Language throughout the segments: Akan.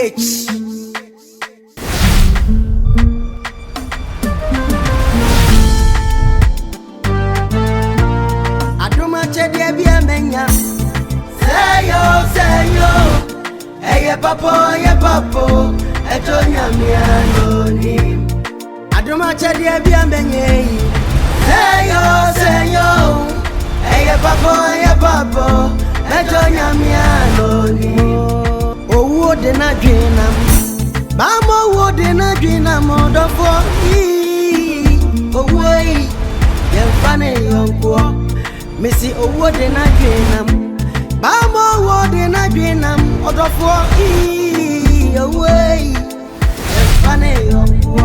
H. Aduma chedi bi amenya. Say yo, hey papo, etonya mi anoni. Aduma chedi bi amenya. Say yo, hey papo, etonya mi anoni. Owo de na dwinam. Mama wo de na dwinam odofo. Owo yi, yemfa ne yonko. Missy owo de na dwinam. Mama wo de na dwinam odofo. Owo yi, yemfa ne yonko.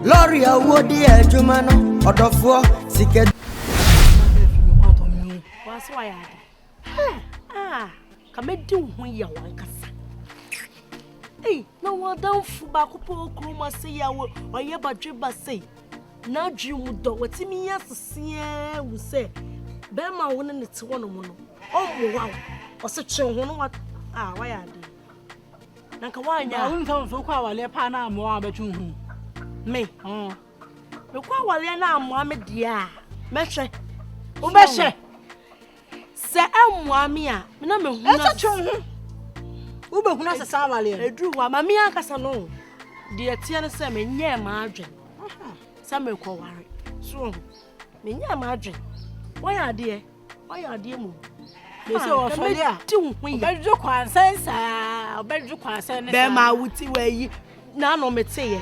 Lori owo de adwuma no odofo sike. What's why kamedi ho ya wankasa. No one down for back up, say ya or ye badriba say. Now dream would do what me yes will say. Bema wouldn't it one on. Oh wow, or such a one what why are they? Nakawanya, I wouldn't come for Kawale Pana more about you. Me, the Kawalena Mohammed, dear. Meshe, Meshe. Say, I'm Wamia, no, that's true. Uber who has a salary, a drew Mamia Casano. Dear Tiana Sammy, near margin. Some will call worry. So, me near margin. Why are dear? Why are dear moon? They say, Australia, 2 weeks. Bedroom sense, bedroom sense. Bema would see where ye none of me say.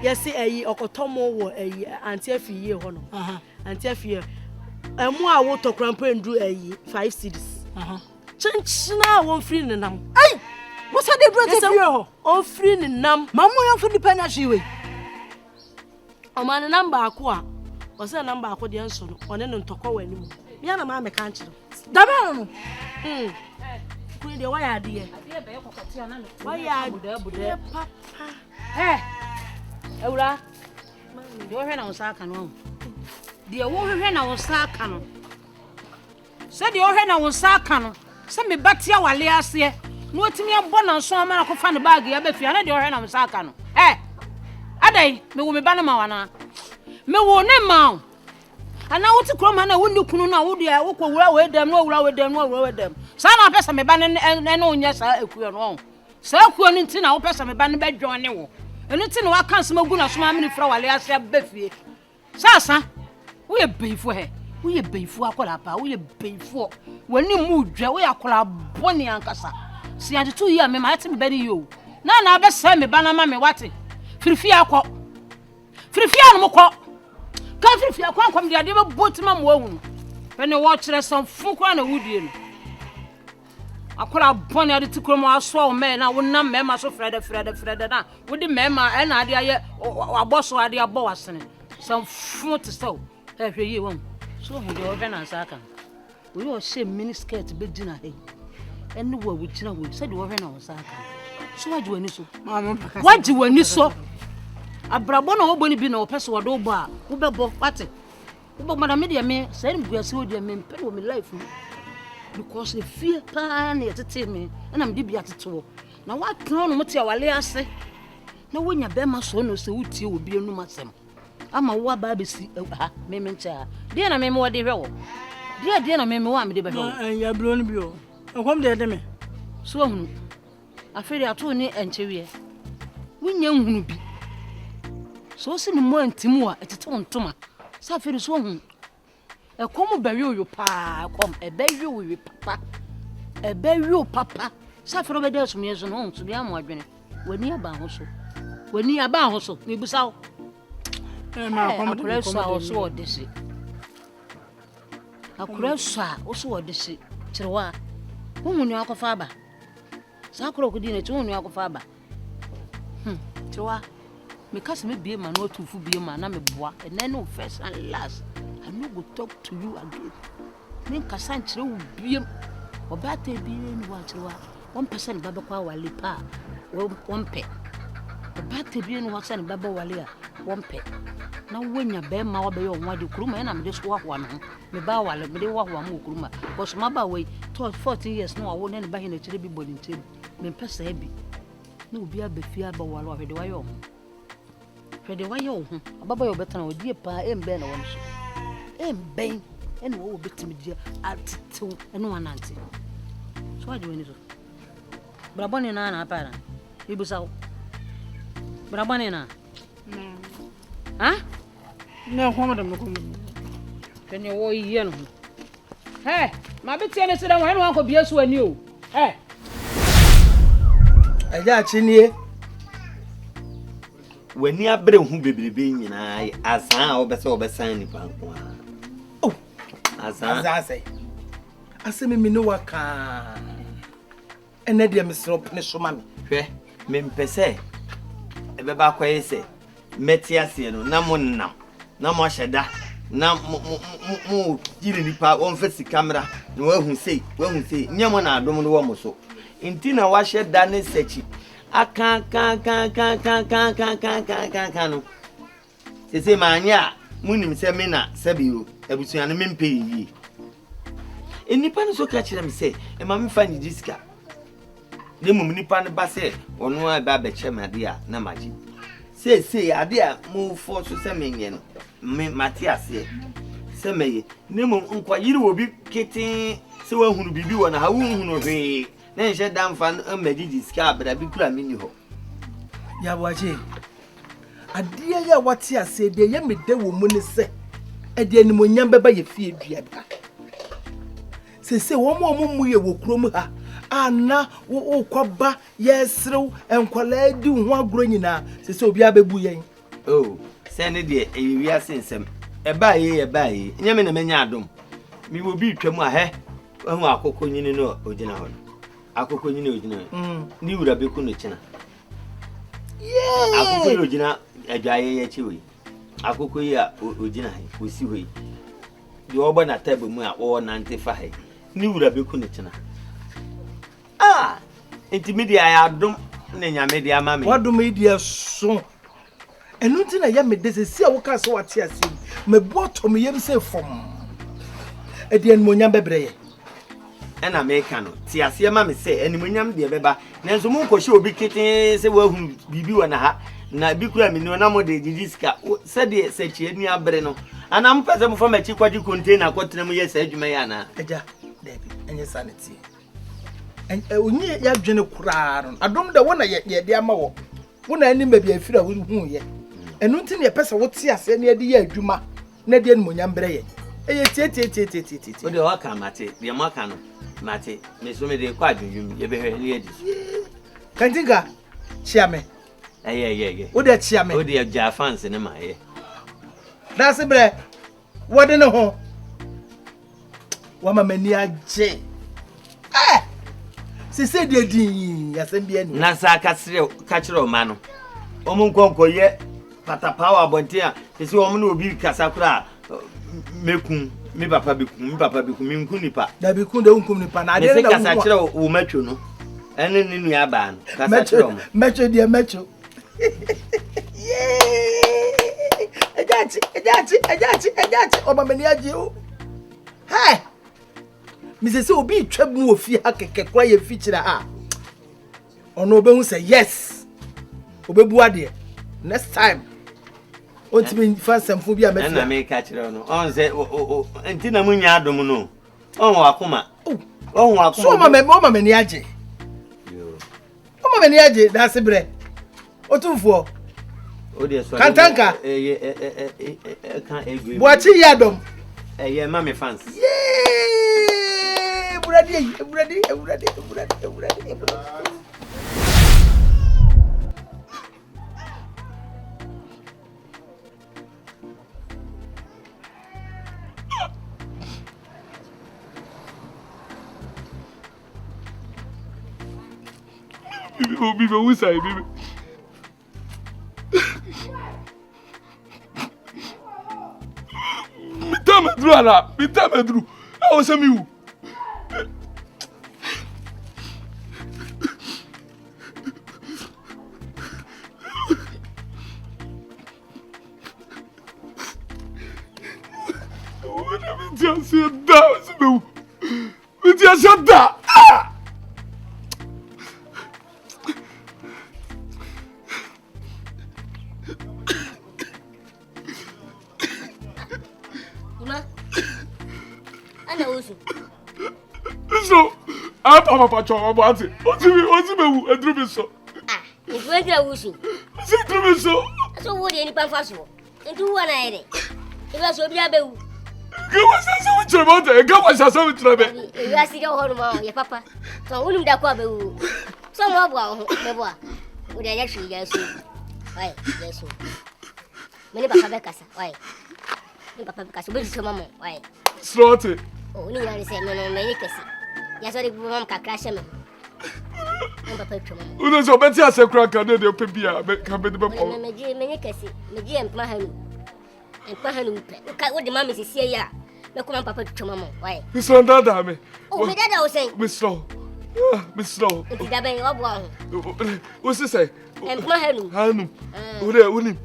Yes, say a Okotomo or a Antiafi year honor. Antiafi. And more water cramp and drew a 5 cities. Change now one free in them. Hey! What's that they brought you? All free in them. Mamma for the penalty. A man number aqua was a number for the answer on an toko anymore. Yana mamma can't. Dabano! Why are dear? Why are you, Papa? Eh, Ura, you're here on Sakan. The woman here now was Sakan. Said your hen was Sakan. Send me back to your last year. No to me a bonus, so I'm not going to find a bag. I bet you are your hen on Sakan. Eh, a day, me will be Banamana. Me won't name. And now to come and I wouldn't know now. Would you walk away with them? No, with them, no, with them. Son of Pessa me banning and no, yes, I could wrong. So, couldn't tin our Pessa me banning bed join you. And it's in our can't smoke good as mammy for a last year, Biffy. Sasa, we pay for her. We pay for a colapa, we pay for. When you move, we are called Bonnie and Cassa. See, I 2 years, me might be better you. Now, I best send me Banamami what it. Frifia cop. Frifia no cop. Can't Frifia come the idea of Bottom wound. When you watch some Fuquan and Woodian. I call a Bonnie to come out swell man. I would not member so Fred. With the member and idea or boss or idea boss. Some foot so every year. So, the organizer Akan. We all say miniskirt to be dinner. And the word which now said the organizer Akan. So, what do you so? What do you so? A Brabona Obony be no person or bar. Who be both party? But Madame Media me send me a soldier men pay with me life. Because the fear pan at the team and I'm deep at the tour. Now, what can I say? No, when your Bema son so will be a no matter. I'm a war baby, Mementa. Dear, I mean, what they roll. Dear, I mean, what me and you're blown below. I come there, Demi. So, I feel I told you and Cherry. We young be. So, send more and Timor at the tone, Toma. Suffer is one. A common burial, you pa, come a burial with papa. A burial, papa. Suffer over there some years on to the Amwagene. When near Bahoso. When near Bahoso, Nibusau. I could also audition. I could also audition. Chewa, whom you are Faba? Sacro could dinner to you are Faba. Chewa, because me be a man or two for be a man, I'm a boy, and then no first and last. I no go talk to you again. Then Cassandra will be or better be in what you are. 1% Babaqua Walipa, 1 pet. A better be in what's and Baba Walia, 1 pet. Now, when you bear my baby on what you cruma, and I'm just walk one. Me bow while me walk one more cruma. Because my boy, 14 years now, I won't buy in a terrible body table. Me pass heavy. no be a befia ba walo hwede wayo hwede wayo ho ababa yo betana odie pa embe na won so emben ene wo betimi dia atitu ene wanante so ade wani so brabone na na para ibusawo brabone na ha na ho madam ko kene wo yiye no he ma betie ne sira wo wan ko bia so ani o he aja chinie wani abre hu bebrebe nyina asan a obesan ni panko oh asan say asemi mi no waka ene de mesrop ne so mame hwe mempese ebeba kwaye se metiase no na monnam na mo hyeda na mo jiri nipa on fesi camera na wahu sei nyamo na adom no wo mo so intina wa hyeda ne sechi aka no sese manya munim se me na sabiro abusuan no mempe yi enipa no so ka kire me se e ma me fa ni diska ne mum nipa no ba se ono a ba be chemade a na maji se ade a mo fo so se menye no me matiase se meye ne mum nkwa yiri obi kete se wa hunu bibi wona ha wo hunu hwe na nche damfa amadi diska abra bi kura mini ho ya bwaje ade ya wati ase de ye mede wo mu ne se ade animonyam beba ye fie dua ba se wo mu ye wo krom ha ana wo kwaba yesrew enkwala di ho agro nyina se obi abebu yen oh se ne de ewia sensem eba ye nyame na menya adom mi wo bi twam a he hu akoko nyini no ogina ho akoko nyini ogina ni wura beku no china akoko yi ogina adwaye ye chiwi akoko yi a ogina he osi hoyi di obo na table mu a wo 95 ni wura beku no china intermedia ya adom na nyame dia mama wadom idia so enu nti na ya medese si a wo ka so wate ase me bottom yem se fom edi animonyam bebreye ena meka no ti ase ma me se animonyam de beba nanso mu nkohye obi kete se wa hu bibi wona ha na bi kura mi no na mo de didiska se de se chi anu abre no ana mo pese mo fa ma chi kwaji container kwotena mu yesa adwuma ya na aja debi enye sanity onye ya dwene kura no adom da wona ye de ama wo wona ani ma bia fira wo hu ye enu nti ne pese wo ti ase ne de ya adwuma na de animonyam breye eye tie o de waka mate de maka no mate me so me de kwa adwum ye behwe ne yedi kantinga chiame ye wo de chiame o de ja fans ne ma ye da se bre wo de ne ho wa ma mani age se de din yasem bia ni na sa ka kire o ma no o mun konko ye pata power bontia se o mun obi kasa kura mekun mi papa bikum mi nkun nipa da bikum de unkum nipa na ade na kasa kire o matwo no ene ni nua ba no kasa kire o matwo de matwo ejachi oba mani age o hey mi se obi twam ofi hakeke kwa ye fichira ha ono obehu say yes obebu ade next time ontimi fansam bi amafia na me ka kire no on se entina munya adom no on wakoma so mama mani age yo mama mani age da se bre otumfo o de so kantanka kan egwe boachi yadom ye mama fans Brady. Bibi usai bibi. Mitama dru. Awo samiu. So, I'm Papa Chong about it. What's me? A driven so. It's going to Wusu. Say driven so. So, what any Pafaso? And do one I it was so Yabu. Go was so much about it. Go was so much about it. You are sitting home, your papa. So, wouldn't that Quabu? Some of our would I actually yes. Why, yes. Many Papa Casa, why? Papa Casa, which is your mamma, why? Slaughter. Oh, you are the same, no, many cases. Yes, I will crash him. Uno so better as a crack and the pipia, but come with the papa. Many cases, Magi and Mahanu. And Mahanu, what the mammy is here. No, come on, Papa to mamma, why? Miss London, oh, my dad, I was saying, Miss Slow. Miss Slow. What's this say? And Mahanu. Hanu. Udi.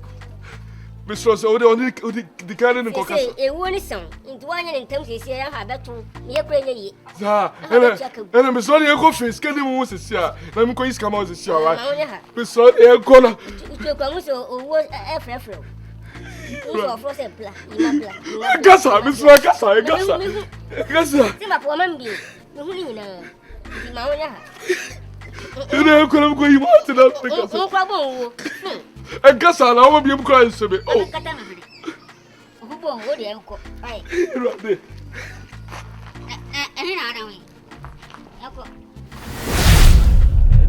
Miss Slow, so the cannon and cocker. A warning song. Into one in terms of here, I have that to me a crazy. And I'm sorry, I go for scanning was this year. I'm going to come out this year, right? Miss Slow, a corner. You come so was a frefro. Gassa, Miss Lagassa, Gassa. See my poor man be. You know, you know, couldn't go you want to know. I guess I won't be able to cry to me. Oh, what do you call? Right there. I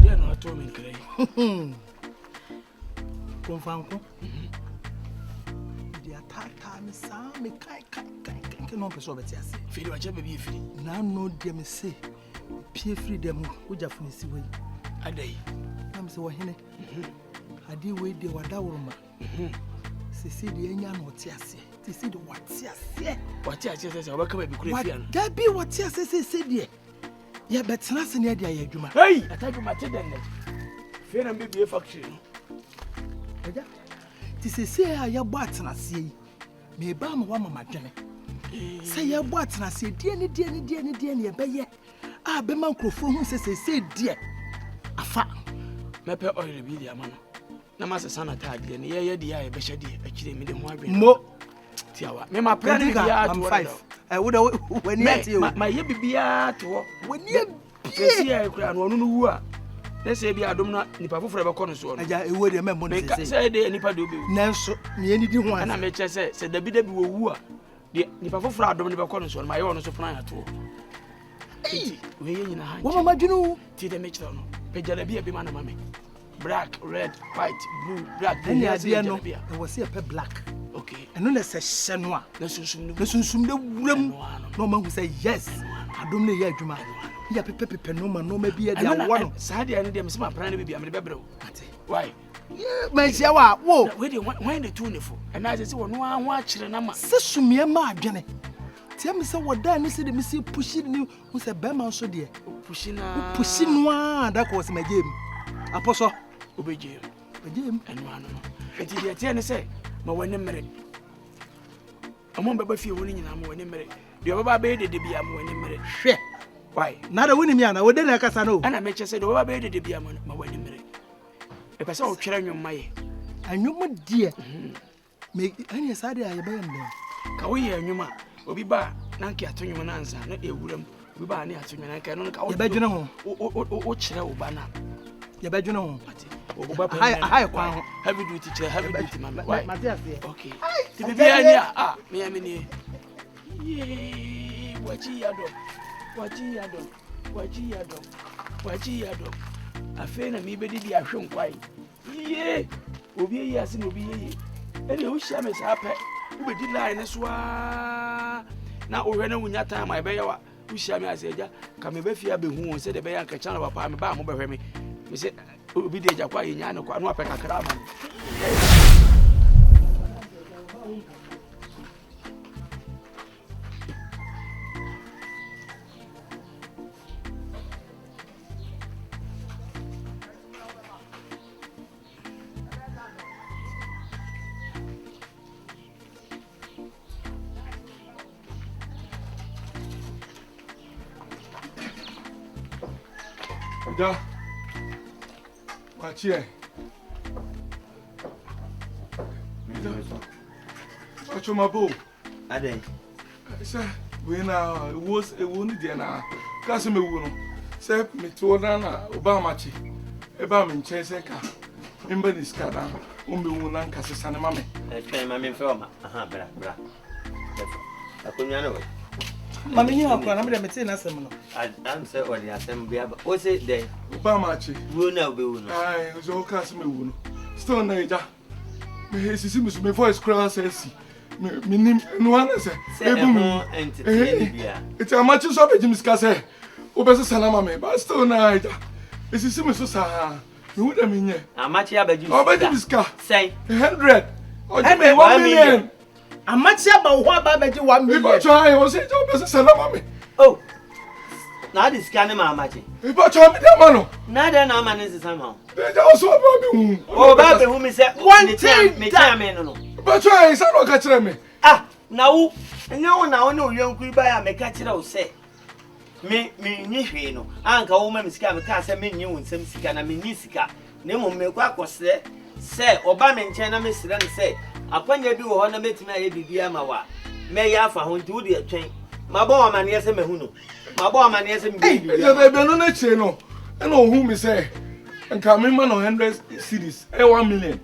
dare not tell me, Clay. Confanco. The attack me some me can no person bet yes. Feel what you be free. Now no dem say. Pie free dem wo jafuni si we. Adai. Am say wo hene. Adi we de wada woroma. Sisi de enya no te ase. Sisi de wate ase. Wate ase say we come be kure fia no. Da bi wate ase sisi de. Ya betena se ne de ya adwuma. Hey, ataju mate den net. Fia na be be factory no. Oja. Ti sisi ya ya bo atena se yi. Me ba ma wa mama dwene. Say ya bo atena se die ne ye be ye. Ah, be man krofo hu se die. Afa. Mepe oil bi dia ma no. Na ma se sanata ade ne ye dia e be hyade akire mi de ho adwen. Mo Tiawa. Me ma plan bia to 5. Wo da when you ati o. Ma ye bibia to. When you se ya kura no no wu a. Na se bia adom na nipa foforo be kɔ no so no. Aja ewo de membo no se. Se de nipa de obi. Nanso me ani di ho an. Na me che se da bi wo wu a. De nipa foforo adom ne be kɔ no so no ma ye wono so plan ya to. We ye nyina ha. Wo mama dwunu. Ti de me kira no. Pejala bi e bi ma na mame. Black, red, white, blue, black, blue. Any idea no? It was here per black. Okay. And no necessary noa. Na sunsum de wuram. No man who say yes. Adom ne ye adwuma. Ya pepe no man no ma bi e dia wo. Sa dia ne dem se ma plan ne bi am ne bebre o. Why? Yeah, man sia wa wo. We dey when the two ne fo. And I say wo no ho a kire na ma. Sesumie ma adwene. Tia me say woda ni se de me see push ni who say be man so de. Push na. Push noa da ko se ma game. Apostle Obeje. Obeje. Eno ano no. Enti dia tie ne say ma wani mere. Amon baba fie woni nyina ma wani mere. Dia baba be de bia ma wani mere. Hwe. Why? Na da woni mi ana wo de na kasa no. Ana me che say dia baba be de bia ma wani mere. E pese o twere nwom maye. Anwom die. Me ani sa de aye be yam. Ka wo ye nwom a obi ba na nka ato nwom na ansa na ewuram. Obi ba na ato nwom na nka no ka wo. Ye be dwene ho. O kire wo ba na. Ye be dwene ho. Hi, heavy duty chair, heavy duty, man. Why? Okay. To be me amini. Yeah, wachi yado. Afena mi bedidi ahwe nkwai. Yeah. Obi yi ase no obi yi. Ene o hia me sa pe. Wo bedi line so a na o hwe na wunya time ai be yawa. Wo hia me ase eja. Ka me be fia be hu won se de be ya nka channel papa me ba mo be hwe me. Me se obi de jakwa yenya no kwa no apeka kra ma. Da. Watch here. Watch my bow. Ade. Sir, we na was a wound na kasi me wu no se me to na Obama chi e ba me nche se ka mba ni skada o me wu na nkase sane mame twen mame mfe oma bra akonya no mame ni akwa na me de mete na asem no am say ori asem bia ba o say dey Obama chi wu na obe wu no ai so kasi me wu no still na ida me hesisi me so me voice cross esi me nim no ana se ebu mu entertain bia it's a match so be jims ka se obese sana mame but still na ida hesisi me so sa me wu da me nye amachi abaju obeji ska say 100 or 1 million amachi aba wo aba beji 1 million people try o say obese sana mame oh na this can ma amachi people try me dem no na dey na man is somehow they also be hu oh ba be hu me say one thing me tell me no people try say no ka kire me na wo enyo na wo na oyanku ba ya me ka kire wo say me nyi hwe no anka wo ma me sika me ka say me nyi wo nsem sika na me nyi sika na mo me kwa akosre say oba me nchen na me sire ne say akwanya bi wo ho na metimi aye bibia ma wa me ya afa ho nti wo de atwen mabo amane say me hu no mabo amane say me bibia e be no na che no e no hu me say nka me ma no 100 cities 1 million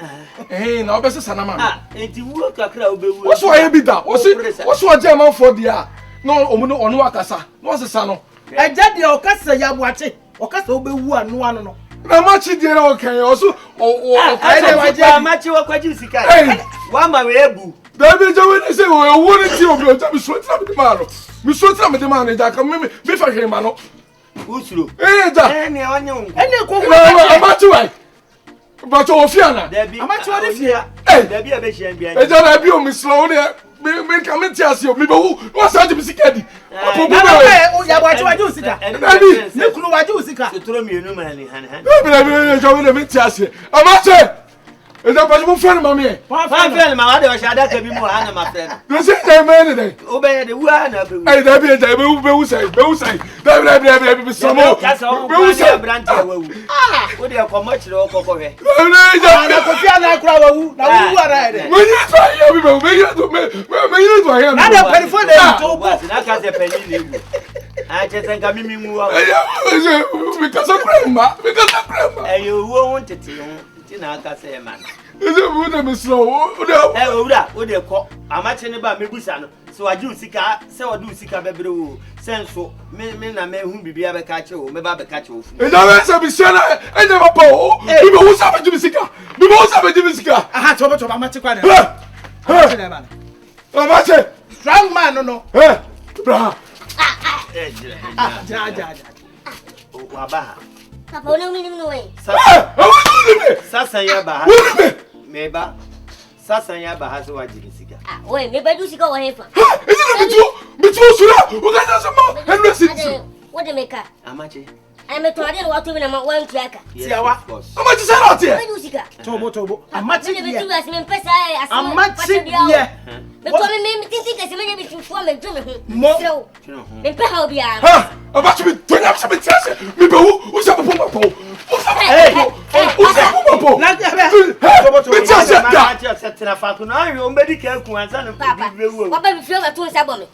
na obese sana mame enti wo kakra obewu wo so aye bi da wo so German for dia no omuno onu akasa no sesa no eja de okasa ya boache okasa obewu anu anu no na machi de na okan o so o kai de waje machi wo kwaji sika wa ma we ebu David Jowe ni say o wo ni ti obi o ta mi so tra me de ma no mi so tra me de ma no ja ka me fa hwe ma no usuro ja ne onye unko ene ko amachi wai but o fi ana amachi wo de fia dabi abe hia bia ja na bi o mi slow ne me ka me ti ase o mi be wu wo sa ti mi sika di apo bu o ya boache waje usika ne kunu waje usika sotoro mienu ma ni han bi Jowe ne me ti ase amachi Eza pa mo friend mama e. Fa friend ma wa de o shada ka bi mu ha na ma friend. Do say dey man dey. O be de wu ha na be wu. Ai da bi dey be wu say. Be samo. Be wu say brand e wa wu. O de ko ma chire o kokko hwe. Na ko fia na kura wa wu na wu ara de. Me ni so ya bi be me ni to ya. Na de perifo de to bo. Na ka se peni le wu. A che sen ka mi mu wa. Me ka so krema. Ayo wo won tete ho. Na aka say man is it would be slow o de ko amache ne ba mebusa no so waje usika se wode usika bebere wo senso me na me hu bibia be ka che wo me ba be ka che wo fu e da we se bi shana e de papa o bi be wo sa be usika bi be wo sa be usika aha chobo amache kwa de amache strong man no bra ja wa ba Papa, o no way. Sasa ya ba. Meba. Sasa ya ba hazo waji sika. Wait, me bedu sika wa hefa. Is it me too sura? O ga just mo. Henry sit. What the make? Amache. I me to ade wa to me na wan tuaka. Tiawa. Amache say not here. Bedu sika. Tobo. Amache me dia. bedu as me pesa as Amache dia. Me to me tinti ka se me be tu me do me ho. Mo. Me pe ha obi a. Ha! Amache me to na se me tiase. Me be wo sa papa papa. O sa papa. Na dia be. Me tiase da. Amache setena fa ko na yo mbedi ka ku ansa no bi wo. Papa bi fio ba to nsa bo me.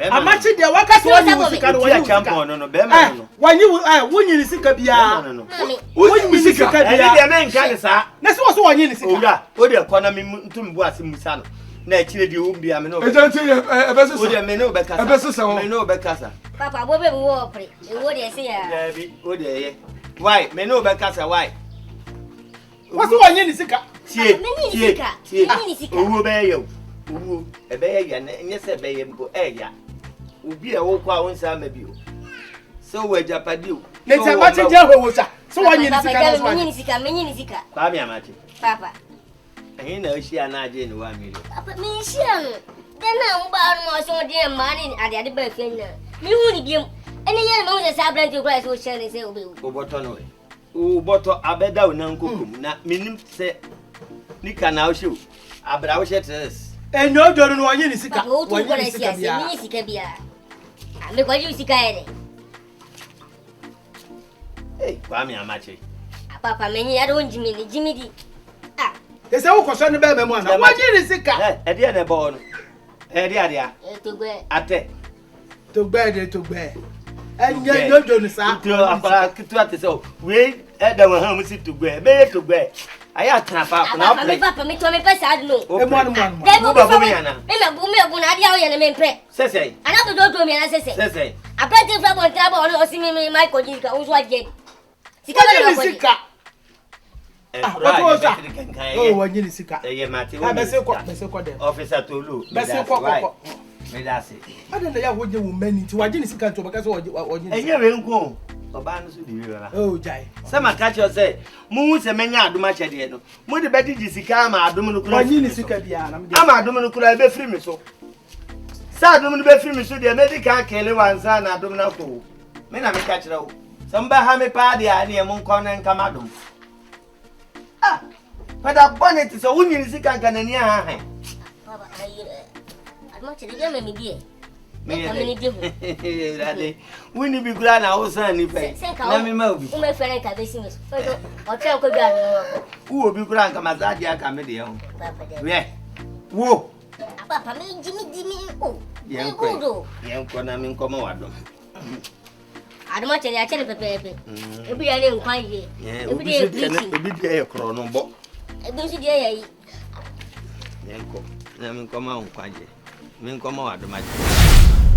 Amache dia waka so wanyi sika no wanyi champion no be ma no. Wanyi wonyi sika bia. Wonyi sika bia. E dia men ka sa. Na so so wanyi sika. Owura, o de ko na me ntum bu ase musa no. Na chire di o bia me no. E janti e be sesa. O de me no be kasa. E be sesa o. Me no be kasa. Papa, bo be wo opre. E wo de se ya. Dabi, o de ye. Why? Me no be kasa why? Waso wanyi sika. Tie. Menyi sika. Owo be ye o. Owo e be ye na enye se be ye mbo e ya. Obi e wo kwa won sa ma bi o. So we japadi o. Le ti amache je ho sa. So wanyi sika na so menyi sika. Kwa mi amache. Papa. Ahin na oshi ana je ni 1 million. Papa, me shia no. Den na mo ba no mo so de ma ni ade ba fe na. Mi hu ni biem. Ene ye ma wo sa brand kura so shia ni se obi. Oboto no we. Oboto abeda o nan kokom na menim se nika na o shew. Abra o she tres. Enyo doru no wanyi sika. Wanyi sika bia. Menyi sika bia. Me kwa ju sika ere. Hey, kwa mi amache. Papa, menyi ya do Jimmy di. Ese wo koso ne be mu ana wanyi sika. E dia na bo no. E dia dia. To gwe. Ate. To bed. And you don't say, to so we at the home sit to bear, to bear. I had trap up now. Papa, me to me pass, I know. one. Then go for me, Anna. I'm a boomer, I am pay. Say, Another door to me, and I say, I bet if I want trouble or see me, Michael, you can also get. What was that? Oh, when you see cat. Officer Tulu. That's it. I don't know what you meant to. I didn't see cat to because what you go. Oh, Jai. Some catch you say, Moons and many are do much at the end. Would the betty Jissicama, Dominical, I'm a Dominical, be free me so. Sad woman be free me so the medical Kelly one son, I don't know. Men I may catch it out. Some Bahami party, I near Moncon and Camadum. Ah, but a bonnet is a woman is a can near her. I'm much the game, me dear. When you be glad I was son, if I me move. My friend can be seen. Or tell Kogan. Who will be grand come as that comedian? Yeah. Whoa. Papa, me, Jimmy, oh, young Conam KUMAWOOD. I don't want to tell the baby. Every day, I'm quite here. Every day, a chrono. Every day, Yanko, Namin KUMAWOOD, KUMAWOOD.